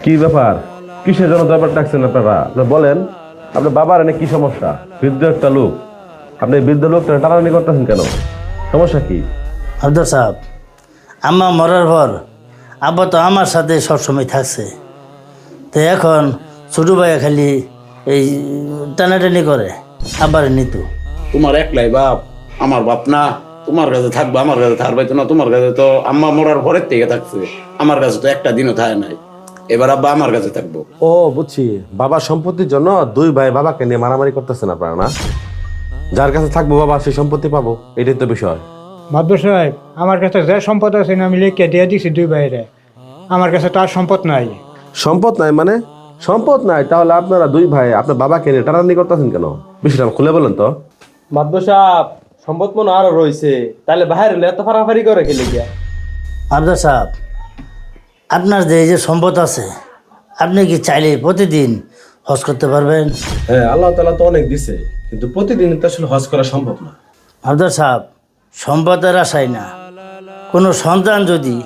কি ব্যাপার? কিসের জন্য ব্যাপার ডাকছেন আপনারা? বলেন, আপনার বাবার এনে কি সমস্যা? বৃদ্ধ একটা লোক, আপনি বৃদ্ধ লোকটা টানাটানি করতেছেন কেন? সমস্যা কি? আব্দুল সাহেব, আম্মা মরার পর আব্বা তো আমার সাথে সবসময় থাকছে। তো এখন ছোটো ভাইয়া খালি এই টানাটানি করে আব্বারে নিতু। তোমার একলাই বাপ, আমার বাপ না। তোমার কাছে থাকবো, আমার কাছে থাকবে তো না। তোমার কাছে তো আম্মা মরার পরের থেকে থাকছে, আমার কাছে তো একটা দিনও থাকে নাই। এবার আব্বা আমার কাছে থাকবো। ও বুঝছি, বাবার সম্পত্তির জন্য দুই ভাই বাবাকে নিয়ে মারামারি করতেছেন আপনারা না? যার কাছে থাকবো বাবা সেই সম্পত্তি পাবো, এটাই তো বিষয়। মাদবর সাহেব, আমার কাছে যে সম্পদ আছে না আমি লিখে দিয়ে দিছি দুই বাইরে। আমার কাছে তার সম্পদ নাই। সম্পদ নাই মানে? সম্পদ নাই তাহলে আপনারা দুই ভাই আপনার বাবাকে নিয়ে টানাটানি করতেছেন কেন? বিষয়টা খুলে বলেন তো। মাদবর সাহেব, সম্পদ মনে আরো রয়েছে, তাহলে বাইরে এত ফাড়াফাড়ি করে খেলে গিয়া। আব্দুল সাহেব, আপনার যে এই যে সম্পদ আছে, আপনি কি চাইলে প্রতিদিন হজ করতে পারবেন? হ্যাঁ, আল্লাহ তাআলা তো অনেক দিছে, কিন্তু প্রতিদিন তো আসলে হজ করা সম্ভব না। আব্দুল সাহেব, সম্পদের আশায় না, কোনো সন্তান যদি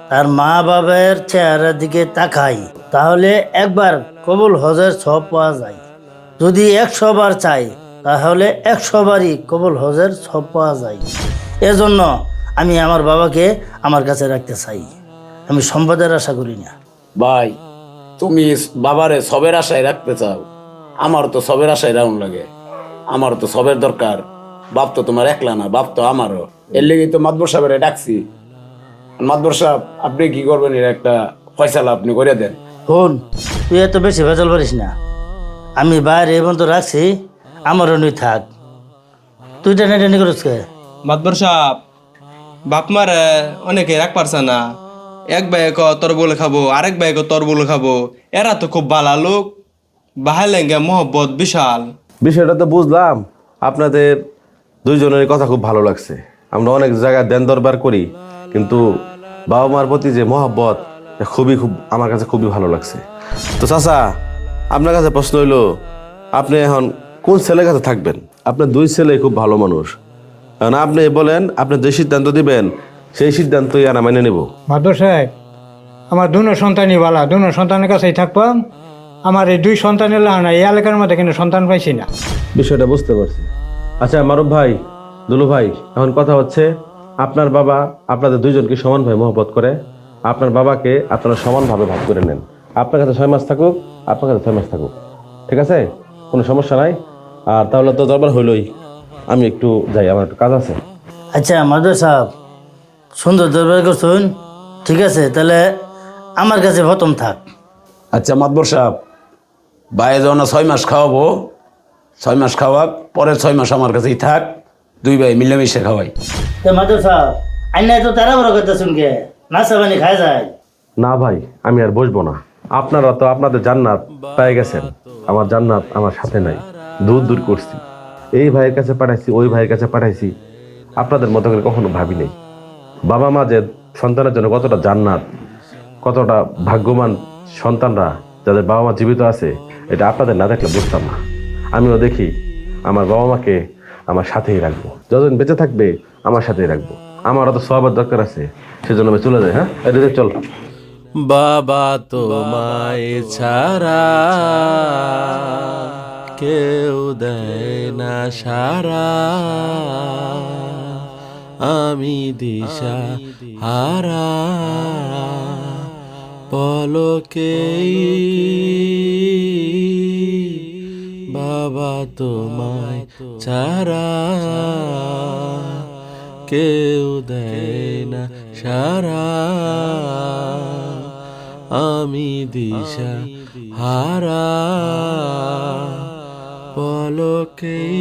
তার মা বাবার চেহারার দিকে তাকায় তাহলে একবার কবুল হজের সব পাওয়া যায়। যদি 100 বার চাই তাহলে 100 বারই কবুল হজের সব পাওয়া যায়। এজন্য আমি আমার বাবাকে আমার কাছে রাখতে চাই, আমি সম্পদের আশা করি না। ভাই, তুমি বাবারে সবের আশায় রাখতে চাও, আমার তো সবের আশায় রাউন লাগে। আমার তো সবের দরকার। বাপ তো তোমার একলা না, বাপ তো আমারও। এর লেগেই তো মাদবর সাহেবের ডাকছি। মাদবর সাহেব, আপনি কি করবেন? এর একটা ফয়সালা আপনি করে দেন। শোন, তুই এত বেশি ভেজাল পারিস না। আমি বাইরে এবং তো রাখছি, আমারও nuই থাক। তুই টেনে করিস কে? মাদবর সাহেব, বাপ মারে অনেকে রাখ পারছে না। এক ভাই তোর বলে খাবো, আরেক ভাই তোর বলে খাবো। এরা তো খুব ভালো লোক, বাহালেঙ্গে মহব্বত বিশাল। বিষয়টা তো বুঝলাম, আপনাদের দুইজনের কথা খুব ভালো লাগছে। আমরা অনেক জায়গায় দেন দরবার করি, কিন্তু বাবা মার প্রতি যে মহব্বত, খুব আমার কাছে খুবই ভালো লাগছে। তো চাচা, আপনার কাছে প্রশ্ন হইলো, আপনি এখন কোন ছেলের কাছে থাকবেন? আপনার দুই ছেলে খুব ভালো মানুষ, কারণ আপনি বলেন আপনি যে সিদ্ধান্ত দিবেন সেই সিদ্ধান্তই আমরা মেনে নেব। মাদবর সাহেব, আমার দুনো সন্তানই বালা, দুনো সন্তানের কাছেই থাকবাম। আমার এই দুই সন্তানের না এই এলাকার মধ্যে কিন্তু সন্তান পাইছি না। বিষয়টা বুঝতে পারছি। আচ্ছা মারুফ ভাই, দুলু ভাই, এখন কথা হচ্ছে, আপনার বাবা আপনাদের দুইজনকে সমানভাবে মহব্বত করে। আপনার বাবাকে আপনারা সমানভাবে ভাগ করে নেন। আপনার কাছে 6 মাস থাকুক, আপনার কাছে 6 মাস থাকুক, ঠিক আছে? কোনো সমস্যা নাই। আর তাহলে তো দরবার হইলই, আমি একটু যাই, আমার একটু কাজ আছে। আচ্ছা মাদুর সাহেব, সুন্দর দরবার করছুন, ঠিক আছে? তাহলে আমার কাছে প্রথম থাক। আচ্ছা মাদবর সাহেব, বাইরে যখন 6 মাস খাওয়াবো, 6 মাস খাওয়াক, পরের 6 মাস আমার কাছেই থাক। দুই ভাই মিলেমিশে খাওয়াই। তো মাদুর সাহেব, আইনা তো তারা বড় কথা শুনকে নাচা পানি খায় যায়। না ভাই, আমি আর বসবো না। আপনারা তো আপনাদের জান্নাত পেয়ে গেছেন, আমার জান্নাত আমার সাথে নাই, দূর দূর করছি। এই ভাইয়ের কাছে পাঠাইছি, ওই ভাইয়ের কাছে পাঠাইছি, আপনাদের মতো করে কখনো ভাবি নাই। বাবা মা যে সন্তানের জন্য কতটা জান্নাত, কতটা ভাগ্যবান সন্তানরা, যাদের বাবা মা জীবিত আছে, এটা আপনাদের না দেখলে বুঝতাম না। আমিও দেখি আমার বাবা মাকে আমার সাথেই রাখবো, যতদিন বেঁচে থাকবে আমার সাথেই রাখবো। আমারও তো সবার দরকার আছে, সেজন্য আমি চলে যাই। হ্যাঁ, এটা চল। বাবা তোমায় ছাড়া কেউ দেয় না সারা, আমি দিশা হারা পলকেই বাবা তোমায় ছাড়া কেউ দেয় না সারা, আমি দিশা হারা পলকেই।